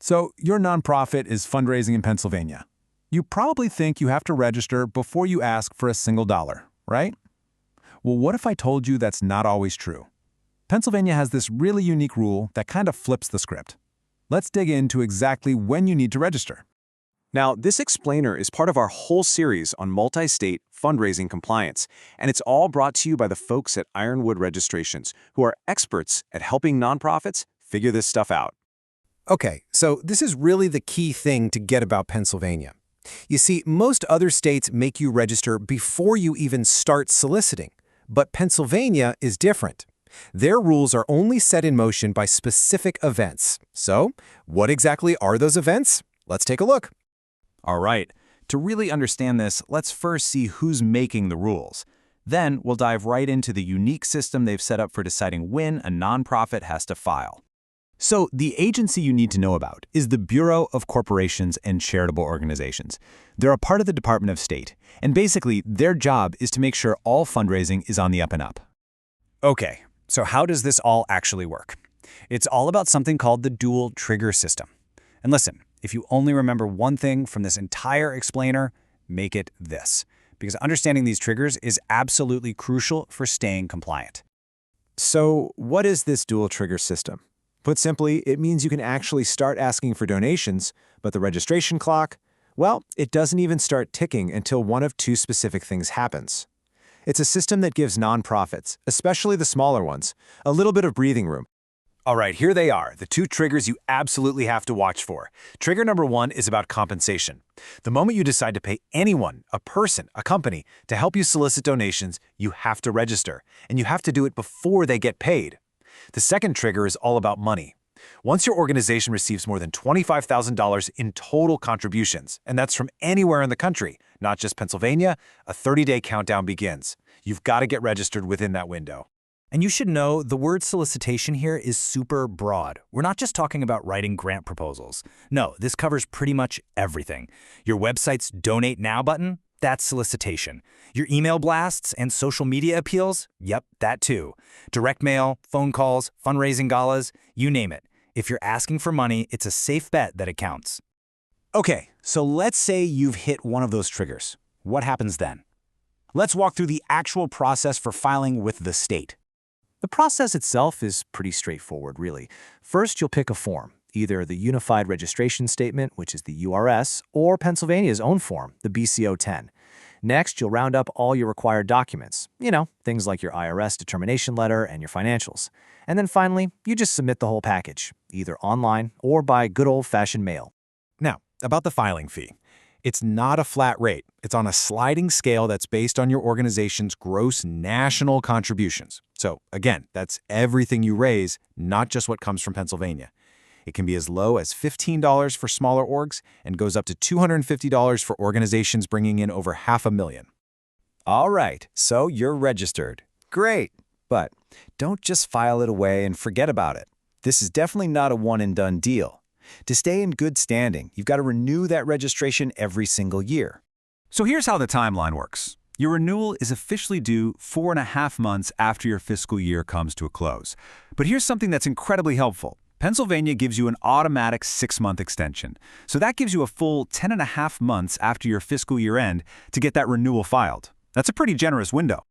So your nonprofit is fundraising in Pennsylvania. You probably think you have to register before you ask for a single dollar, right? Well, what if I told you that's not always true? Pennsylvania has this really unique rule that kind of flips the script. Let's dig into exactly when you need to register. Now, this explainer is part of our whole series on multi-state fundraising compliance, and it's all brought to you by the folks at Ironwood Registrations, who are experts at helping nonprofits figure this stuff out. Okay, so this is really the key thing to get about Pennsylvania. You see, most other states make you register before you even start soliciting, but Pennsylvania is different. Their rules are only set in motion by specific events. So, what exactly are those events? Let's take a look. All right, to really understand this, let's first see who's making the rules. Then we'll dive right into the unique system they've set up for deciding when a nonprofit has to file. So the agency you need to know about is the Bureau of Corporations and Charitable Organizations. They're a part of the Department of State, and basically their job is to make sure all fundraising is on the up and up. Okay, so how does this all actually work? It's all about something called the dual trigger system. And listen, if you only remember one thing from this entire explainer, make it this, because understanding these triggers is absolutely crucial for staying compliant. So, what is this dual trigger system? Put simply, it means you can actually start asking for donations, but the registration clock, well, it doesn't even start ticking until one of two specific things happens. It's a system that gives nonprofits, especially the smaller ones, a little bit of breathing room. All right, here they are, the two triggers you absolutely have to watch for. Trigger number 1 is about compensation. The moment you decide to pay anyone, a person, a company, to help you solicit donations, you have to register, and you have to do it before they get paid. The second trigger is all about money. Once your organization receives more than $25,000 in total contributions, and that's from anywhere in the country, not just Pennsylvania, a 30-day countdown begins. You've got to get registered within that window. And you should know the word solicitation here is super broad. We're not just talking about writing grant proposals. No, this covers pretty much everything. Your website's Donate Now button? That's solicitation. Your email blasts and social media appeals? Yep, that too. Direct mail, phone calls, fundraising galas, you name it. If you're asking for money, it's a safe bet that it counts. Okay, so let's say you've hit one of those triggers. What happens then? Let's walk through the actual process for filing with the state. The process itself is pretty straightforward, really. First, you'll pick a form, either the Unified Registration Statement, which is the URS, or Pennsylvania's own form, the BCO-10. Next, you'll round up all your required documents, things like your IRS determination letter and your financials. And then finally, you just submit the whole package, either online or by good old-fashioned mail. Now, about the filing fee. It's not a flat rate. It's on a sliding scale that's based on your organization's gross national contributions. So again, that's everything you raise, not just what comes from Pennsylvania. It can be as low as $15 for smaller orgs and goes up to $250 for organizations bringing in over $500,000. All right, so you're registered. Great, but don't just file it away and forget about it. This is definitely not a one-and-done deal. To stay in good standing, you've got to renew that registration every single year. So here's how the timeline works. Your renewal is officially due 4.5 months after your fiscal year comes to a close. But here's something that's incredibly helpful. Pennsylvania gives you an automatic 6-month extension. So that gives you a full 10.5 months after your fiscal year end to get that renewal filed. That's a pretty generous window.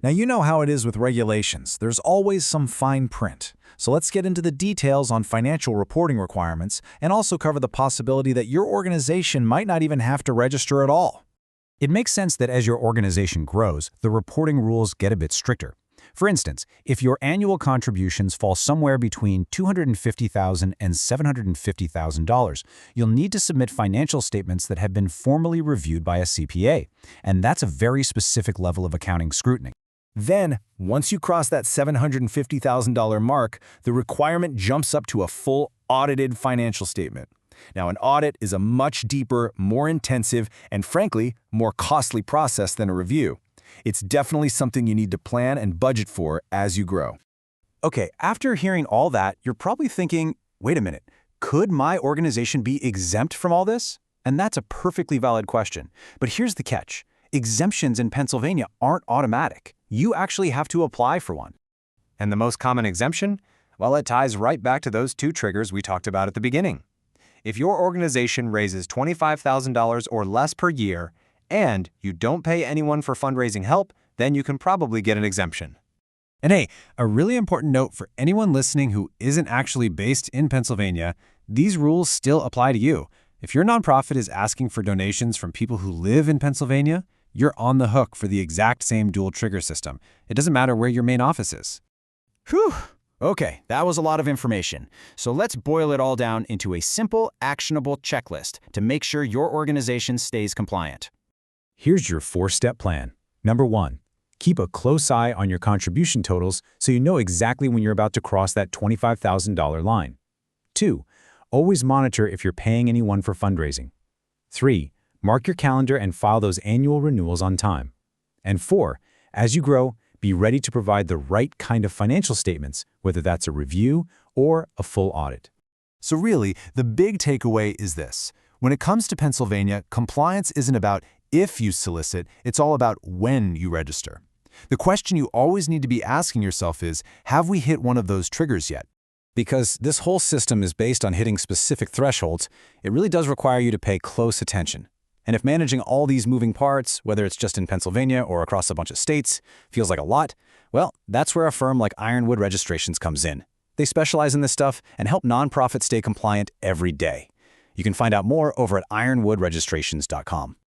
Now you know how it is with regulations. There's always some fine print. So let's get into the details on financial reporting requirements and also cover the possibility that your organization might not even have to register at all. It makes sense that as your organization grows, the reporting rules get a bit stricter. For instance, if your annual contributions fall somewhere between $250,000 and $750,000, you'll need to submit financial statements that have been formally reviewed by a CPA, and that's a very specific level of accounting scrutiny. Then, once you cross that $750,000 mark, the requirement jumps up to a full audited financial statement. Now, an audit is a much deeper, more intensive, and frankly, more costly process than a review. It's definitely something you need to plan and budget for as you grow. Okay, after hearing all that, you're probably thinking, wait a minute, could my organization be exempt from all this? And that's a perfectly valid question. But here's the catch. Exemptions in Pennsylvania aren't automatic. You actually have to apply for one. And the most common exemption? Well, it ties right back to those two triggers we talked about at the beginning. If your organization raises $25,000 or less per year, and you don't pay anyone for fundraising help, then you can probably get an exemption. And hey, a really important note for anyone listening who isn't actually based in Pennsylvania, these rules still apply to you. If your nonprofit is asking for donations from people who live in Pennsylvania, you're on the hook for the exact same dual trigger system. It doesn't matter where your main office is. Whew. Okay, that was a lot of information. So let's boil it all down into a simple, actionable checklist to make sure your organization stays compliant. Here's your 4-step plan. Number 1, keep a close eye on your contribution totals so you know exactly when you're about to cross that $25,000 line. 2, always monitor if you're paying anyone for fundraising. 3, mark your calendar and file those annual renewals on time. And 4, as you grow, be ready to provide the right kind of financial statements, whether that's a review or a full audit. So really, the big takeaway is this. When it comes to Pennsylvania, compliance isn't about if you solicit, it's all about when you register. The question you always need to be asking yourself is, have we hit one of those triggers yet? Because this whole system is based on hitting specific thresholds, it really does require you to pay close attention. And if managing all these moving parts, whether it's just in Pennsylvania or across a bunch of states, feels like a lot, well, that's where a firm like Ironwood Registrations comes in. They specialize in this stuff and help nonprofits stay compliant every day. You can find out more over at ironwoodregistrations.com.